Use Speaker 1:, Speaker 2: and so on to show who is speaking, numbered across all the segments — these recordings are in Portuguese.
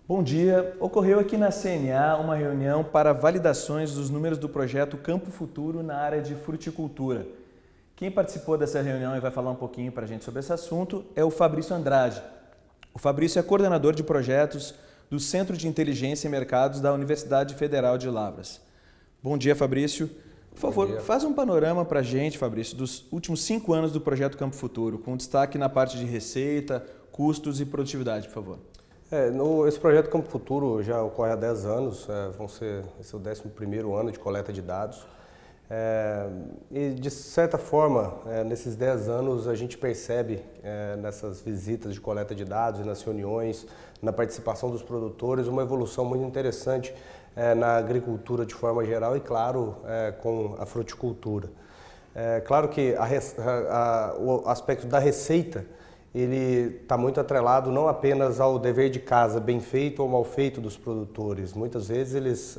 Speaker 1: Bom dia. Ocorreu aqui na CNA uma reunião para validações dos números do projeto Campo Futuro na área de fruticultura. Quem participou dessa reunião e vai falar um pouquinho para a gente sobre esse assunto é o Fabrício Andrade. O Fabrício é coordenador de projetos do Centro de Inteligência e Mercados da Universidade Federal de Lavras. Bom dia, Fabrício. Por favor, faz um panorama para a gente, Fabrício, dos últimos 5 anos do projeto Campo Futuro, com destaque na parte de receita, custos e produtividade, por favor.
Speaker 2: Esse projeto Campo Futuro já ocorre há 10 anos, esse é o 11º ano de coleta de dados. E de certa forma, nesses 10 anos a gente percebe nessas visitas de coleta de dados e nas reuniões, na participação dos produtores, uma evolução muito interessante na agricultura de forma geral e, claro, com a fruticultura. Claro que o aspecto da receita ele está muito atrelado não apenas ao dever de casa bem feito ou mal feito dos produtores. Muitas vezes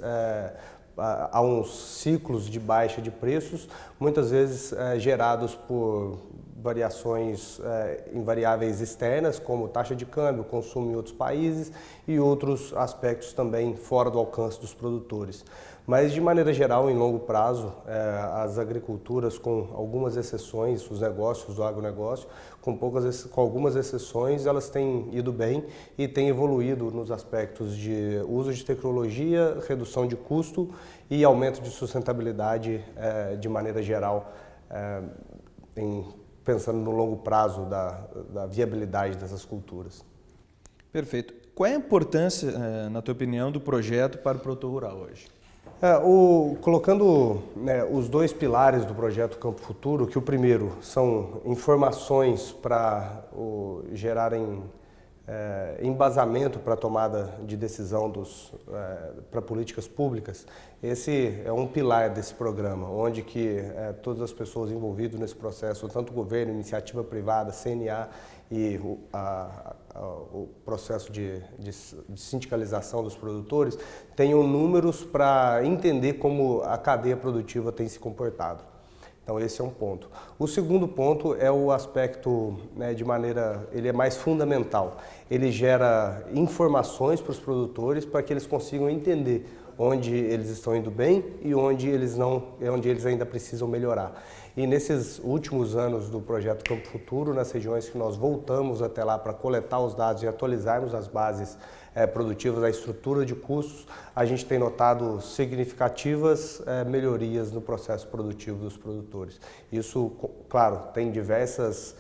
Speaker 2: há uns ciclos de baixa de preços, muitas vezes gerados por variações em variáveis externas, como taxa de câmbio, consumo em outros países e outros aspectos também fora do alcance dos produtores. Mas, de maneira geral, em longo prazo, as agriculturas, com algumas exceções, os negócios do agronegócio, com algumas exceções, elas têm ido bem e têm evoluído nos aspectos de uso de tecnologia, redução de custo e aumento de sustentabilidade de maneira geral, pensando no longo prazo da viabilidade dessas culturas.
Speaker 1: Perfeito. Qual é a importância, na tua opinião, do projeto para o produtor rural hoje?
Speaker 2: Colocando os dois pilares do projeto Campo Futuro, que o primeiro são informações para gerarem embasamento para a tomada de decisão para políticas públicas. Esse é um pilar desse programa, onde que todas as pessoas envolvidas nesse processo, tanto o governo, iniciativa privada, CNA e o processo de sindicalização dos produtores, tenham números para entender como a cadeia produtiva tem se comportado. Então esse é um ponto. O segundo ponto é o aspecto, ele é mais fundamental. Ele gera informações para os produtores para que eles consigam entender onde eles estão indo bem e onde eles ainda precisam melhorar. E nesses últimos anos do projeto Campo Futuro, nas regiões que nós voltamos até lá para coletar os dados e atualizarmos as bases produtivas, a estrutura de custos, a gente tem notado significativas melhorias no processo produtivo dos produtores. Isso, claro, tem diversas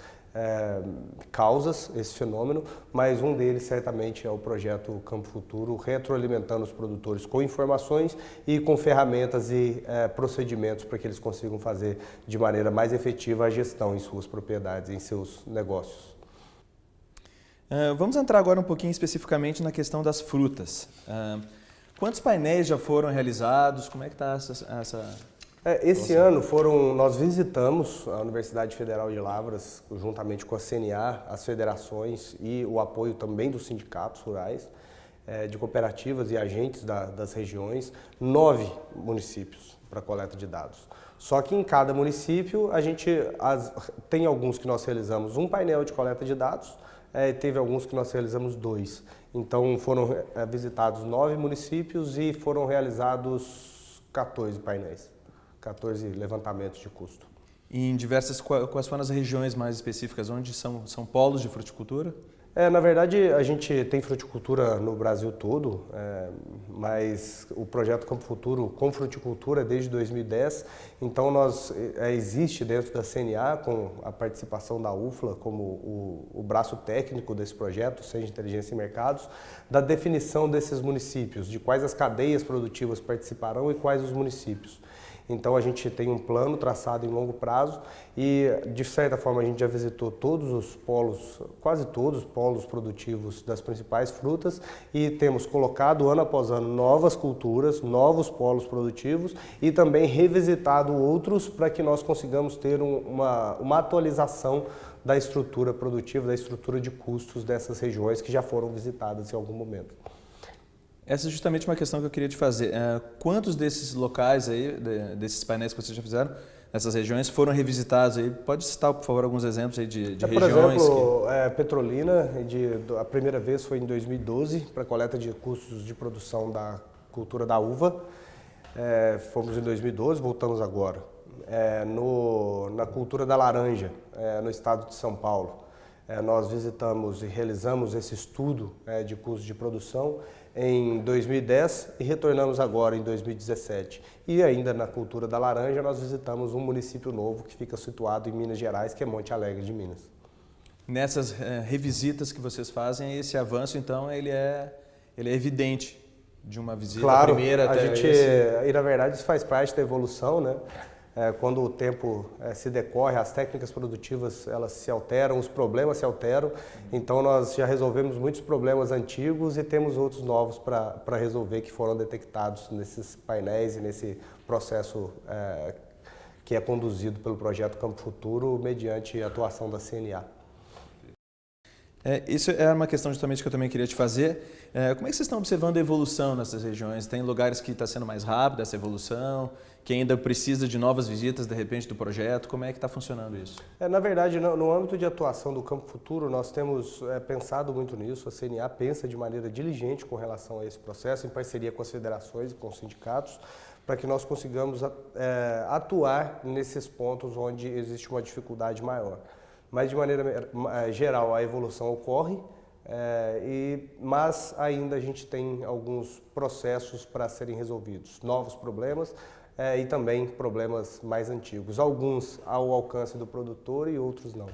Speaker 2: causas, esse fenômeno, mas um deles certamente é o projeto Campo Futuro, retroalimentando os produtores com informações e com ferramentas e procedimentos para que eles consigam fazer de maneira mais efetiva a gestão em suas propriedades, em seus negócios.
Speaker 1: Vamos entrar agora um pouquinho especificamente na questão das frutas. Quantos painéis já foram realizados? Como é que está essa...
Speaker 2: Esse ano nós visitamos a Universidade Federal de Lavras, juntamente com a CNA, as federações e o apoio também dos sindicatos rurais, de cooperativas e agentes das regiões, 9 municípios para coleta de dados. Só que em cada município tem alguns que nós realizamos um painel de coleta de dados, teve alguns que nós realizamos 2. Então foram visitados 9 municípios e foram realizados 14 painéis. 14 levantamentos de custo.
Speaker 1: E em quais foram as regiões mais específicas? Onde são polos de fruticultura?
Speaker 2: Na verdade, a gente tem fruticultura no Brasil todo, mas o projeto Campo Futuro com fruticultura é desde 2010, então existe dentro da CNA, com a participação da UFLA como o braço técnico desse projeto, o Centro de Inteligência e Mercados, da definição desses municípios, de quais as cadeias produtivas participarão e quais os municípios. Então a gente tem um plano traçado em longo prazo e, de certa forma, a gente já visitou todos os polos, quase todos os polos produtivos das principais frutas e temos colocado ano após ano novas culturas, novos polos produtivos e também revisitado outros para que nós consigamos ter uma atualização da estrutura produtiva, da estrutura de custos dessas regiões que já foram visitadas em algum momento.
Speaker 1: Essa é justamente uma questão que eu queria te fazer. Quantos desses locais aí, desses painéis que vocês já fizeram, essas regiões foram revisitadas aí. Pode citar, por favor, alguns exemplos aí de
Speaker 2: Por
Speaker 1: regiões?
Speaker 2: exemplo, Petrolina, a primeira vez foi em 2012 para coleta de custos de produção da cultura da uva. Fomos em 2012, voltamos agora. Na cultura da laranja, no estado de São Paulo, nós visitamos e realizamos esse estudo de custos de produção em 2010 e retornamos agora em 2017. E ainda na cultura da laranja, nós visitamos um município novo que fica situado em Minas Gerais, que é Monte Alegre de Minas.
Speaker 1: Nessas revisitas que vocês fazem, esse avanço, então, ele é evidente de uma visita primeira até
Speaker 2: e na verdade isso faz parte da evolução, né? Quando o tempo se decorre, as técnicas produtivas elas se alteram, os problemas se alteram, então nós já resolvemos muitos problemas antigos e temos outros novos para resolver que foram detectados nesses painéis e nesse processo que é conduzido pelo projeto Campo Futuro mediante a atuação da CNA.
Speaker 1: Isso é uma questão justamente que eu também queria te fazer. Como é que vocês estão observando a evolução nessas regiões? Tem lugares que está sendo mais rápida essa evolução, que ainda precisa de novas visitas, de repente, do projeto? Como é que está funcionando isso?
Speaker 2: Na verdade, no âmbito de atuação do Campo Futuro, nós temos pensado muito nisso. A CNA pensa de maneira diligente com relação a esse processo, em parceria com as federações e com os sindicatos, para que nós consigamos atuar nesses pontos onde existe uma dificuldade maior. Mas, de maneira geral, a evolução ocorre, mas ainda a gente tem alguns processos para serem resolvidos, novos problemas e também problemas mais antigos, alguns ao alcance do produtor e outros não.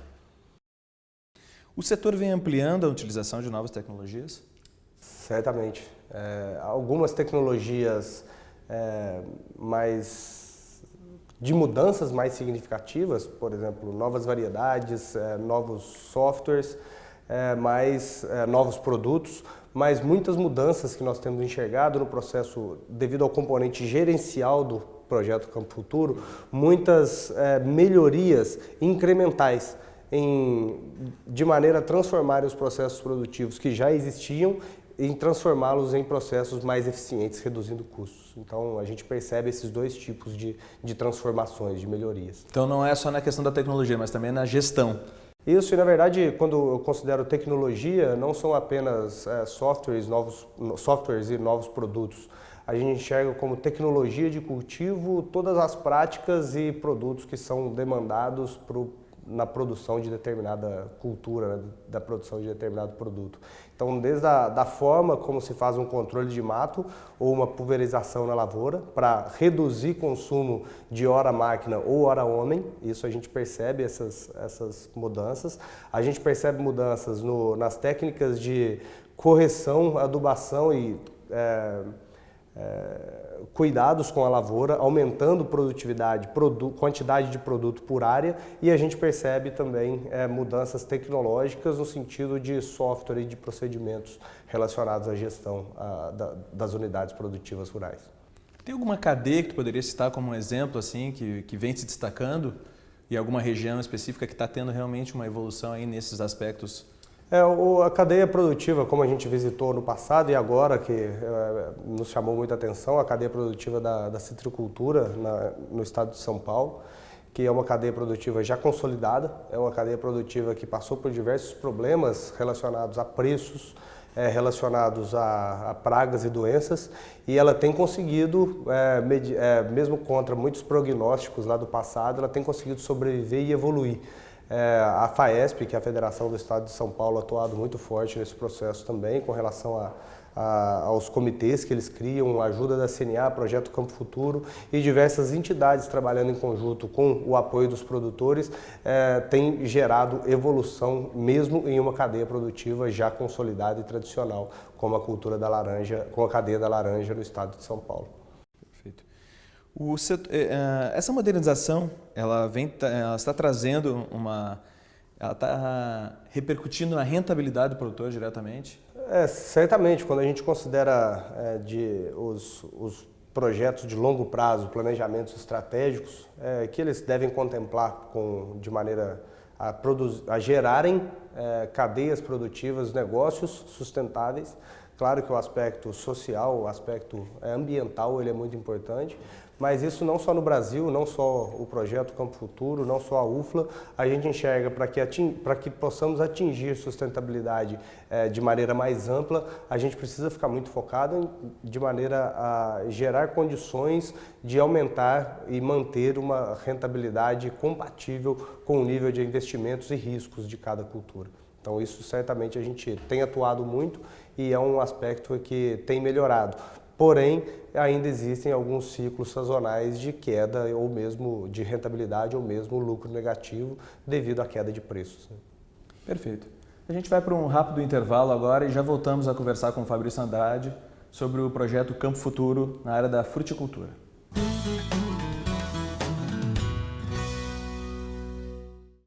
Speaker 1: O setor vem ampliando a utilização de novas tecnologias?
Speaker 2: Certamente. Algumas tecnologias de mudanças mais significativas, por exemplo, novas variedades, novos softwares, novos produtos, mas muitas mudanças que nós temos enxergado no processo devido ao componente gerencial do projeto Campo Futuro, muitas melhorias incrementais de maneira a transformar os processos produtivos que já existiam em transformá-los em processos mais eficientes, reduzindo custos. Então, a gente percebe esses dois tipos de transformações, de melhorias.
Speaker 1: Então, não é só na questão da tecnologia, mas também na gestão.
Speaker 2: Isso, e na verdade, quando eu considero tecnologia, não são apenas softwares e novos produtos. A gente enxerga como tecnologia de cultivo todas as práticas e produtos que são demandados na produção de determinada cultura, né, da produção de determinado produto. Então, desde a forma como se faz um controle de mato ou uma pulverização na lavoura para reduzir consumo de hora máquina ou hora homem, isso a gente percebe essas mudanças. A gente percebe mudanças nas técnicas de correção, adubação e cuidados com a lavoura, aumentando produtividade, quantidade de produto por área, e a gente percebe também mudanças tecnológicas no sentido de software e de procedimentos relacionados à gestão das unidades produtivas rurais.
Speaker 1: Tem alguma cadeia que tu poderia citar como um exemplo assim que vem se destacando e alguma região específica que está tendo realmente uma evolução aí nesses aspectos?
Speaker 2: A cadeia produtiva, como a gente visitou no passado e agora, que nos chamou muita atenção, a cadeia produtiva da citricultura no estado de São Paulo, que é uma cadeia produtiva já consolidada, é uma cadeia produtiva que passou por diversos problemas relacionados a preços, relacionados a pragas e doenças, e ela tem conseguido, mesmo contra muitos prognósticos lá do passado, ela tem conseguido sobreviver e evoluir. A FAESP, que é a Federação do Estado de São Paulo, ha atuado muito forte nesse processo também, com relação aos comitês que eles criam, a ajuda da CNA, Projeto Campo Futuro e diversas entidades trabalhando em conjunto com o apoio dos produtores, tem gerado evolução mesmo em uma cadeia produtiva já consolidada e tradicional, como a cultura da laranja, com a cadeia da laranja no estado de São Paulo.
Speaker 1: Perfeito. Essa modernização, ela está trazendo ela está repercutindo na rentabilidade do produtor diretamente?
Speaker 2: Certamente, quando a gente considera os projetos de longo prazo, planejamentos estratégicos, que eles devem contemplar de maneira a gerarem cadeias produtivas, negócios sustentáveis. Claro que o aspecto social, o aspecto ambiental, ele é muito importante, Mas isso não só no Brasil, não só o projeto Campo Futuro, não só a UFLA, a gente enxerga para que possamos atingir sustentabilidade de maneira mais ampla, a gente precisa ficar muito focado de maneira a gerar condições de aumentar e manter uma rentabilidade compatível com o nível de investimentos e riscos de cada cultura. Então isso certamente a gente tem atuado muito e é um aspecto que tem melhorado. Porém, ainda existem alguns ciclos sazonais de queda ou mesmo de rentabilidade ou mesmo lucro negativo devido à queda de preços.
Speaker 1: Perfeito. A gente vai para um rápido intervalo agora e já voltamos a conversar com o Fabrício Andrade sobre o projeto Campo Futuro na área da fruticultura.